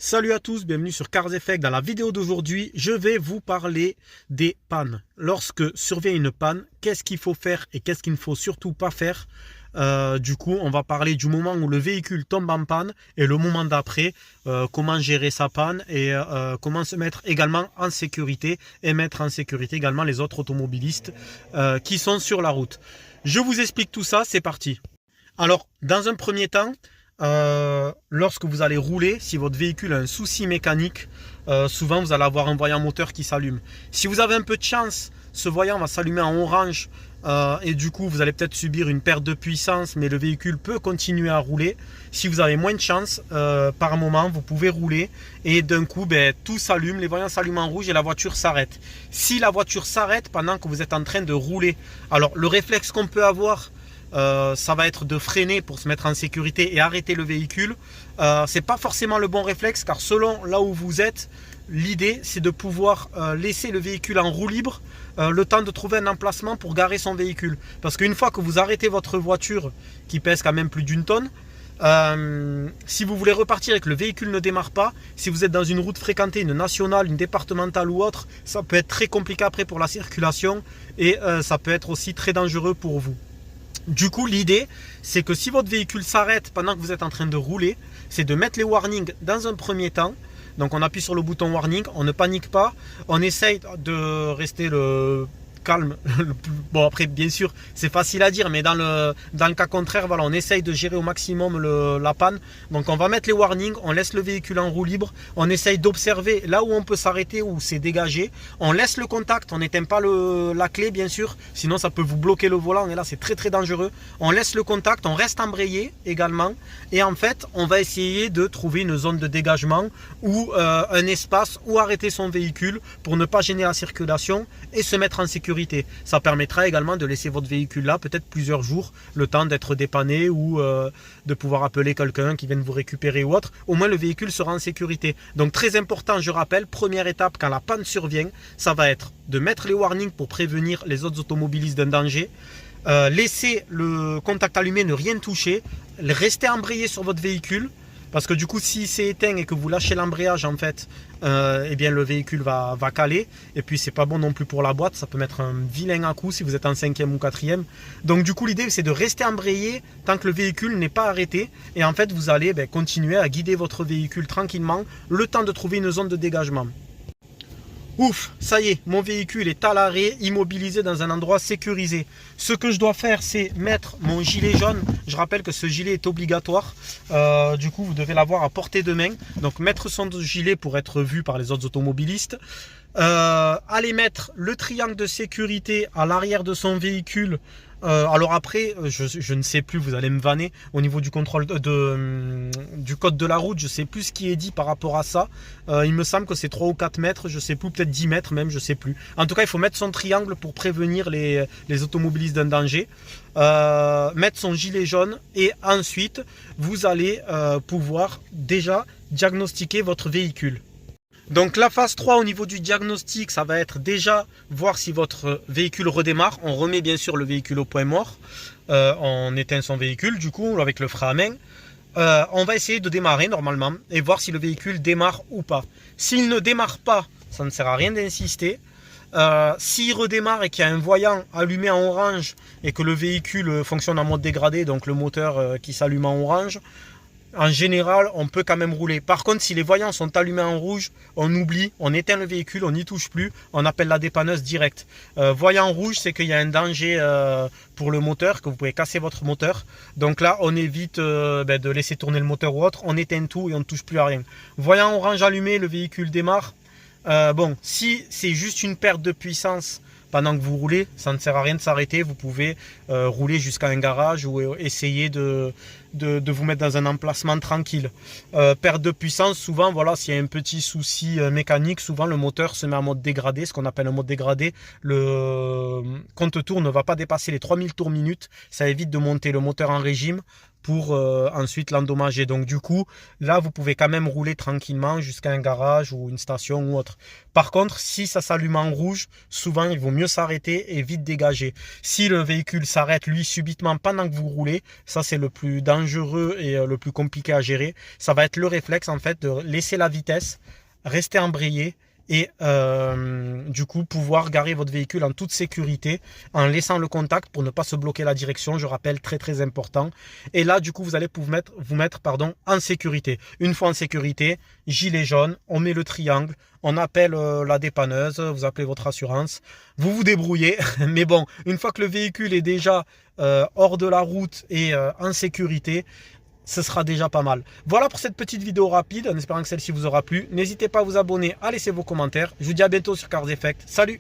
Salut à tous, bienvenue sur Cars Effect. Dans la vidéo d'aujourd'hui, je vais vous parler des pannes. Lorsque survient une panne, qu'est-ce qu'il faut faire et qu'est-ce qu'il ne faut surtout pas faire. Du coup, on va parler du moment où le véhicule tombe en panne et le moment d'après, comment gérer sa panne et comment se mettre également en sécurité et mettre en sécurité également les autres automobilistes qui sont sur la route. Je vous explique tout ça, c'est parti. Alors, dans un premier temps, lorsque vous allez rouler, si votre véhicule a un souci mécanique, souvent vous allez avoir un voyant moteur qui s'allume. Si vous avez un peu de chance, ce voyant va s'allumer en orange et du coup vous allez peut-être subir une perte de puissance, mais le véhicule peut continuer à rouler. Si vous avez moins de chance, par moment vous pouvez rouler et d'un coup tout s'allume, les voyants s'allument en rouge et la voiture s'arrête. Si la voiture s'arrête pendant que vous êtes en train de rouler, alors le réflexe qu'on peut avoir, ça va être de freiner pour se mettre en sécurité et arrêter le véhicule. C'est pas forcément le bon réflexe, car selon là où vous êtes, l'idée c'est de pouvoir laisser le véhicule en roue libre le temps de trouver un emplacement pour garer son véhicule. Parce qu'une fois que vous arrêtez votre voiture qui pèse quand même plus d'une tonne, si vous voulez repartir et que le véhicule ne démarre pas, si vous êtes dans une route fréquentée, une nationale, une départementale ou autre, ça peut être très compliqué après pour la circulation et ça peut être aussi très dangereux pour vous. Du coup, l'idée, c'est que si votre véhicule s'arrête pendant que vous êtes en train de rouler, c'est de mettre les warnings dans un premier temps. Donc, on appuie sur le bouton warning, on ne panique pas, on essaye de rester calme. Bon, après, bien sûr, c'est facile à dire, mais dans le cas contraire, voilà, on essaye de gérer au maximum la panne. Donc, on va mettre les warnings, on laisse le véhicule en roue libre, on essaye d'observer là où on peut s'arrêter, où c'est dégagé. On laisse le contact, on n'éteint pas la clé, bien sûr, sinon ça peut vous bloquer le volant et là, c'est très très dangereux. On laisse le contact, on reste embrayé également et en fait, on va essayer de trouver une zone de dégagement ou un espace où arrêter son véhicule pour ne pas gêner la circulation et se mettre en sécurité. Ça permettra également de laisser votre véhicule là peut-être plusieurs jours, le temps d'être dépanné ou de pouvoir appeler quelqu'un qui vienne vous récupérer ou autre. Au moins le véhicule sera en sécurité. Donc très important, je rappelle, première étape quand la panne survient, ça va être de mettre les warnings pour prévenir les autres automobilistes d'un danger. Laisser le contact allumé, ne rien toucher, rester embrayé sur votre véhicule. Parce que du coup, si c'est éteint et que vous lâchez l'embrayage, en fait, eh bien, le véhicule va caler. Et puis, c'est pas bon non plus pour la boîte. Ça peut mettre un vilain à coup si vous êtes en 5e ou 4e. Donc, du coup, l'idée, c'est de rester embrayé tant que le véhicule n'est pas arrêté. Et en fait, vous allez continuer à guider votre véhicule tranquillement, le temps de trouver une zone de dégagement. Ouf, ça y est, mon véhicule est à l'arrêt, immobilisé dans un endroit sécurisé. Ce que je dois faire, c'est mettre mon gilet jaune. Je rappelle que ce gilet est obligatoire. Du coup, vous devez l'avoir à portée de main. Donc, mettre son gilet pour être vu par les autres automobilistes. Aller mettre le triangle de sécurité à l'arrière de son véhicule. Alors après, je ne sais plus, vous allez me vanner au niveau du contrôle du code de la route, je ne sais plus ce qui est dit par rapport à ça. Il me semble que c'est 3 ou 4 mètres, je ne sais plus, peut-être 10 mètres même, je ne sais plus. En tout cas, il faut mettre son triangle pour prévenir les automobilistes d'un danger. Mettre son gilet jaune et ensuite, vous allez pouvoir déjà diagnostiquer votre véhicule. Donc la phase 3 au niveau du diagnostic, ça va être déjà voir si votre véhicule redémarre. On remet bien sûr le véhicule au point mort. On éteint son véhicule du coup avec le frein à main. On va essayer de démarrer normalement et voir si le véhicule démarre ou pas. S'il ne démarre pas, ça ne sert à rien d'insister. S'il redémarre et qu'il y a un voyant allumé en orange et que le véhicule fonctionne en mode dégradé, donc le moteur qui s'allume en orange, en général, on peut quand même rouler. Par contre, si les voyants sont allumés en rouge, on oublie, on éteint le véhicule, on n'y touche plus, on appelle la dépanneuse directe. Voyant rouge, c'est qu'il y a un danger pour le moteur, que vous pouvez casser votre moteur. Donc là, on évite de laisser tourner le moteur ou autre, on éteint tout et on ne touche plus à rien. Voyant orange allumé, le véhicule démarre. Bon, si c'est juste une perte de puissance pendant que vous roulez, ça ne sert à rien de s'arrêter. Vous pouvez rouler jusqu'à un garage ou essayer de vous mettre dans un emplacement tranquille. Perte de puissance, souvent, voilà, s'il y a un petit souci mécanique, souvent le moteur se met en mode dégradé, ce qu'on appelle un mode dégradé. Le compte tour ne va pas dépasser les 3000 tours minute. Ça évite de monter le moteur en régime pour ensuite l'endommager. Donc du coup, là, vous pouvez quand même rouler tranquillement jusqu'à un garage ou une station ou autre. Par contre, si ça s'allume en rouge, souvent, il vaut mieux s'arrêter et vite dégager. Si le véhicule s'arrête, lui, subitement pendant que vous roulez, ça, c'est le plus dangereux et le plus compliqué à gérer. Ça va être le réflexe, en fait, de laisser la vitesse, rester embrayé et du coup pouvoir garer votre véhicule en toute sécurité en laissant le contact pour ne pas se bloquer la direction, je rappelle, très important. Et là du coup vous allez vous mettre en sécurité. Une fois en sécurité, gilet jaune, on met le triangle, on appelle la dépanneuse, vous appelez votre assurance, vous vous débrouillez. Mais bon, une fois que le véhicule est déjà hors de la route et en sécurité, ce sera déjà pas mal. Voilà pour cette petite vidéo rapide, en espérant que celle-ci vous aura plu. N'hésitez pas à vous abonner, à laisser vos commentaires. Je vous dis à bientôt sur Cars Effect. Salut!